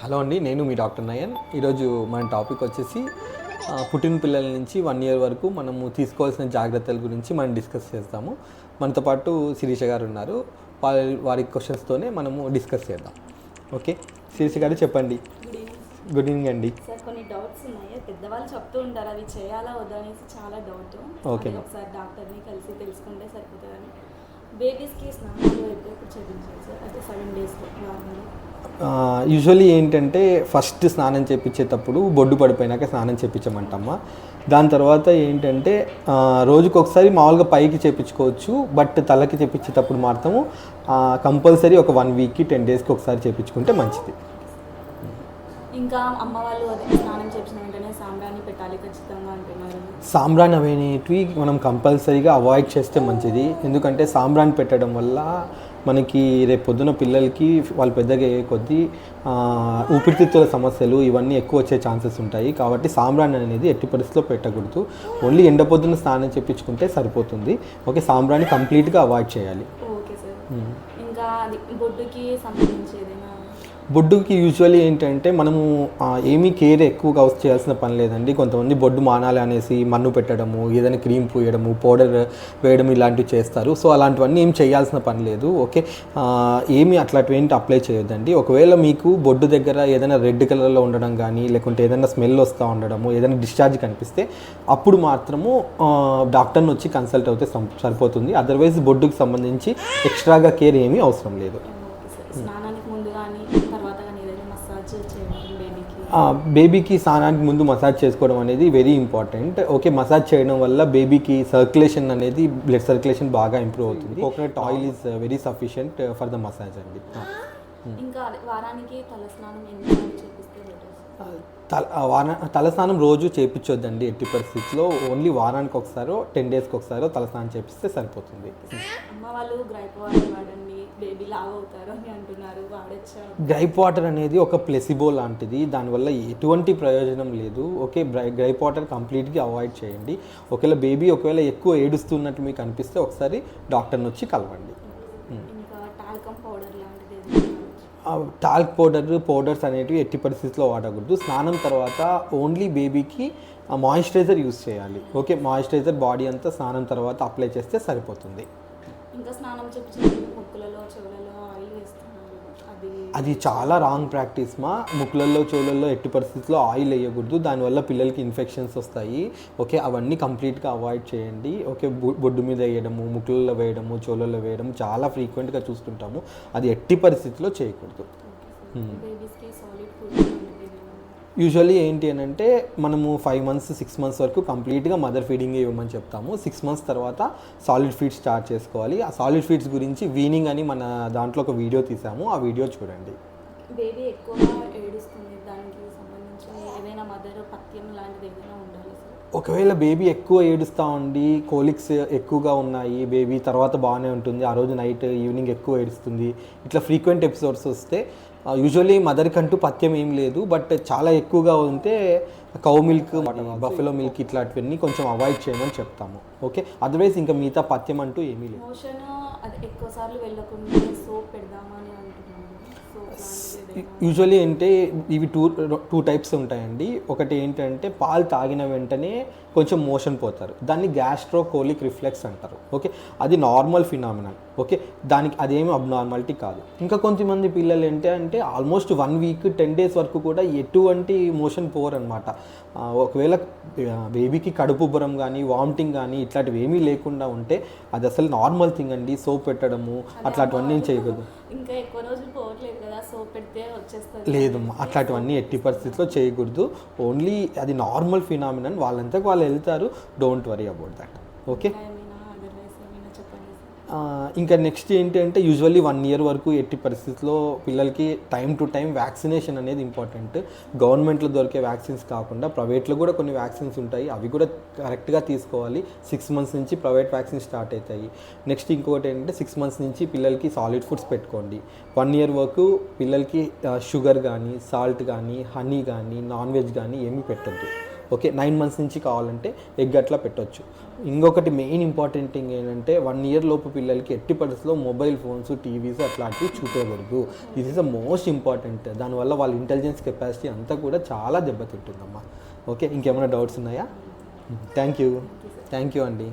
Hello అండి, నేను మీ doctor Nayan. ఈరోజు మన టాపిక్ వచ్చేసి పుట్టిన పిల్లల నుంచి 1 year వరకు మనము తీసుకోవాల్సిన జాగ్రత్తల గురించి మనం డిస్కస్ చేస్తాము. మనతో పాటు శిరీష గారు ఉన్నారు. వారి క్వశ్చన్స్తోనే మనము డిస్కస్ చేద్దాం. ఓకే, శిరీష గారు చెప్పండి. గుడ్ ఈవినింగ్ అండి. సార్, కొన్ని డౌట్స్ ఉన్నాయి. పెద్దవాళ్ళు చెప్తూ ఉంటారు అవి చేయాలా వద్దా అనేసి చాలా డౌట్. ఓకే, ఒకసారి డాక్టర్ని కలిసి తెలుసుకుంటే సరిపోతుందని. బేబీస్కి స్నానాలు ఎప్పుడు చేయించాలి సార్? అయితే 7 days వారంలో. యూజువల్లీ ఏంటంటే ఫస్ట్ స్నానం చేయించేటప్పుడు బొడ్డు పడిపోయినాక స్నానం చేయించమంటమ్మా. దాని తర్వాత ఏంటంటే రోజుకి ఒకసారి మామూలుగా పైకి చేయించుకోవచ్చు. బట్ తలకి చేయించేటప్పుడు మాత్రము కంపల్సరీ ఒక 1 weekకి 10 daysకి ఒకసారి చేయించుకుంటే మంచిది. ఇంకా అమ్మ వాళ్ళు అదే స్నానం చేసిన వెంటనే సాంబ్రాణి పెట్టాలి ఖచ్చితంగా అంటున్నారు. సాంబ్రాన్ అనేటివి మనం కంపల్సరీగా అవాయిడ్ చేస్తే మంచిది. ఎందుకంటే సాంబ్రాన్ పెట్టడం వల్ల మనకి రేపు పొద్దున పిల్లలకి వాళ్ళు పెద్దగా అయ్యే కొద్దీ ఊపిరితిత్తుల సమస్యలు ఇవన్నీ ఎక్కువ వచ్చే ఛాన్సెస్ ఉంటాయి. కాబట్టి సాంబ్రాన్ అనేది ఎట్టి పరిస్థితిలో పెట్టకూడదు. ఓన్లీ ఎండ పొద్దున స్నానం చేయించుకుంటే సరిపోతుంది. ఓకే, సాంబ్రాన్ని కంప్లీట్గా అవాయిడ్ చేయాలి. Okay sir. ఇంకా అది బొడ్డుకి సంబంధించి ఏదైనా? బొడ్డుకి యూజువల్లీ ఏంటంటే మనము ఏమీ కేర్ ఎక్కువగా చేయాల్సిన పని లేదండి. కొంతమంది బొడ్డు మానాలి అనేసి మన్ను పెట్టడము, ఏదైనా క్రీమ్ పూయడము, పౌడర్ వేయడం ఇలాంటివి చేస్తారు. సో అలాంటివన్నీ ఏం చేయాల్సిన పని లేదు. ఓకే, ఏమీ అట్లాంటివి ఏంటి అప్లై చేయొద్దండి. ఒకవేళ మీకు బొడ్డు దగ్గర ఏదైనా రెడ్ కలర్లో ఉండడం కానీ, లేకుంటే ఏదైనా స్మెల్ వస్తూ ఉండడము, ఏదైనా డిశ్చార్జ్ కనిపిస్తే అప్పుడు మాత్రము డాక్టర్ని వచ్చి కన్సల్ట్ అవుతే సరిపోతుంది. అదర్వైజ్ బొడ్డుకి సంబంధించి ఎక్స్ట్రాగా కేర్ ఏమీ అవసరం లేదు. స్నానానికి ముందు కానీ తర్వాత కానీ ఏదైనా మసాజ్ చేయడం బేబీకి స్నానానికి ముందు మసాజ్ చేసుకోవడం అనేది వెరీ ఇంపార్టెంట్. ఓకే, మసాజ్ చేయడం వల్ల బేబీకి సర్క్యులేషన్ అనేది బ్లడ్ సర్క్యులేషన్ బాగా ఇంప్రూవ్ అవుతుంది. Coconut oil is very sufficient for the massage అండి. ఇంకా వారానికి తలస్నానం తలస్నానం రోజు చేయించొద్దండి ఎట్టి పరిస్థితుల్లో. ఓన్లీ వారానికి ఒకసారో 10 daysకి ఒకసారో తలస్నానం చేపిస్తే సరిపోతుంది. అమ్మ వాళ్ళు గ్రైప్ వాటర్ వాడండి, బేబీ లావ్ అవుతారు అని అంటున్నారు, వాడచ్చా? గ్రైప్ వాటర్ అనేది ఒక ప్లెసిబో లాంటిది, దానివల్ల ఎటువంటి ప్రయోజనం లేదు. ఓకే, గ్రైప్ వాటర్ కంప్లీట్గా అవాయిడ్ చేయండి. ఒకవేళ బేబీ ఎక్కువ ఏడుస్తున్నట్టు మీకు అనిపిస్తే ఒకసారి డాక్టర్ని వచ్చి కలవండి. ఇంకా టాల్కమ్ పౌడర్ లాంటిది టాల్క్ పౌడర్స్ అనేటివి ఎట్టి పరిస్థితుల్లో వాడకూడదు. స్నానం తర్వాత ఓన్లీ బేబీకి మాయిశ్చరైజర్ యూస్ చేయాలి. ఓకే, మాయిశ్చరైజర్ బాడీ అంతా స్నానం తర్వాత అప్లై చేస్తే సరిపోతుంది. ఇంకా స్నానం చేయించినప్పుడు ముక్కులలో చెవులలో ఆయిల్ వేస్తున్నారు, అది చాలా రాంగ్ ప్రాక్టీస్ మా. ముక్కులలో చెవులలో ఎట్టి పరిస్థితుల్లో ఆయిల్ వేయకూడదు. దానివల్ల పిల్లలకి ఇన్ఫెక్షన్స్ వస్తాయి. ఓకే, అవన్నీ కంప్లీట్గా అవాయిడ్ చేయండి. ఓకే, బొడ్డు మీద వేయడము, ముక్కులలో వేయడము, చెవులలో వేయడము చాలా ఫ్రీక్వెంట్గా చూస్తుంటాము. అది ఎట్టి పరిస్థితుల్లో చేయకూడదు. యూజువల్లీ ఏంటి అని అంటే మనము 5 months 6 months వరకు కంప్లీట్గా మదర్ ఫీడింగ్ ఇవ్వమని చెప్తాము. 6 months తర్వాత సాలిడ్ ఫీడ్స్ స్టార్ట్ చేసుకోవాలి. ఆ సాలిడ్ ఫీడ్స్ గురించి వీనింగ్ అని మన దాంట్లో ఒక వీడియో తీసాము, ఆ వీడియో చూడండి. బేబీ ఎక్కువగా ఏడుస్తుంది, దానికి సంబంధించి ఏదైనా మదర్ పథ్యం లాంటిది ఏదైనా ఉండాలి సార్? ఒకవేళ బేబీ ఎక్కువ ఏడుస్తూ ఉండి కోలిక్స్ ఎక్కువగా ఉన్నాయి, బేబీ తర్వాత బాగానే ఉంటుంది, ఆ రోజు నైట్ ఈవినింగ్ ఎక్కువ ఏడుస్తుంది, ఇట్లా ఫ్రీక్వెంట్ ఎపిసోడ్స్ వస్తే యూజువల్లీ మదర్కి అంటూ పథ్యం ఏం లేదు. బట్ చాలా ఎక్కువగా ఉంటే కౌ మిల్క్, బఫెలో మిల్క్ ఇట్లాంటివన్నీ కొంచెం అవాయిడ్ చేయమని చెప్తాము. ఓకే, అదర్వైజ్ ఇంకా మిగతా పథ్యం అంటూ ఏమీ లేదు. మోషన్ అది ఎక్కువ సార్లు వెళ్ళకుండా సోప్ పెడదామని అంటున్నాను. యూజువల్లీ అంటే ఇవి టూ టైప్స్ ఉంటాయండి. ఒకటి ఏంటంటే పాలు తాగిన వెంటనే కొంచెం మోషన్ పోతారు, దాన్ని గ్యాస్ట్రోకోలిక్ రిఫ్లెక్స్ అంటారు. ఓకే, అది నార్మల్ ఫినామినల్. ఓకే, దానికి అదేమి అబ్నార్మాలిటీ కాదు. ఇంకా కొంతమంది పిల్లలు ఏంటంటే ఆల్మోస్ట్ 1 week 10 days వరకు కూడా ఎటువంటి మోషన్ పోరు అనమాట. ఒకవేళ బేబీకి కడుపు ఉబ్బరం కానీ వామిటింగ్ కానీ ఇట్లాంటివి ఏమీ లేకుండా ఉంటే అది అసలు నార్మల్ థింగ్ అండి. సోప్ పెట్టడము అట్లాంటివన్నీ ఏం చేయకూడదు. ఇంకా ఎక్కువ రోజులు పోవట్లేదు కదా, సోప్ పెడితే వచ్చేస్తుంది. లేదు, అట్లాంటివన్నీ ఎట్టి పరిస్థితుల్లో చేయకూడదు. ఓన్లీ అది నార్మల్ ఫినామినన్, వాళ్ళంతకు వాళ్ళు వెళ్తారు. Don't worry about that. Okay, ఇంకా నెక్స్ట్ ఏంటి అంటే యూజువల్లీ 1 year వరకు ఎట్టి పరిస్థితుల్లో పిల్లలకి టైం టు టైం వ్యాక్సినేషన్ అనేది ఇంపార్టెంట్. గవర్నమెంట్లో దొరికే వ్యాక్సిన్స్ కాకుండా ప్రైవేట్లో కూడా కొన్ని వ్యాక్సిన్స్ ఉంటాయి, అవి కూడా కరెక్ట్గా తీసుకోవాలి. 6 months నుంచి ప్రైవేట్ వ్యాక్సిన్ స్టార్ట్ అవుతాయి. నెక్స్ట్ ఇంకొకటి ఏంటంటే 6 months నుంచి పిల్లలకి సాలిడ్ ఫుడ్స్ పెట్టుకోండి. 1 year వరకు పిల్లలకి షుగర్ కానీ, సాల్ట్ కానీ, హనీ కానీ, నాన్ వెజ్ కానీ ఏమీ పెట్టద్దు. ఓకే 9 మంత్స్ నుంచి కావాలంటే ఎగ్ అట్లా పెట్టొచ్చు. ఇంకొకటి మెయిన్ ఇంపార్టెంట్ థింగ్ ఏంటంటే 1 ఇయర్ లోపు పిల్లలకి ఎట్టి పరిస్థితుల్లో మొబైల్ ఫోన్స్, టీవీస్ అట్లాంటివి చూపించకూడదు. This is the most important. దానివల్ల వాళ్ళ ఇంటెలిజెన్స్ కెపాసిటీ అంతా కూడా చాలా దెబ్బతింటుందమ్మా. ఓకే, ఇంకేమైనా డౌట్స్ ఉన్నాయా? థ్యాంక్ యూ అండి.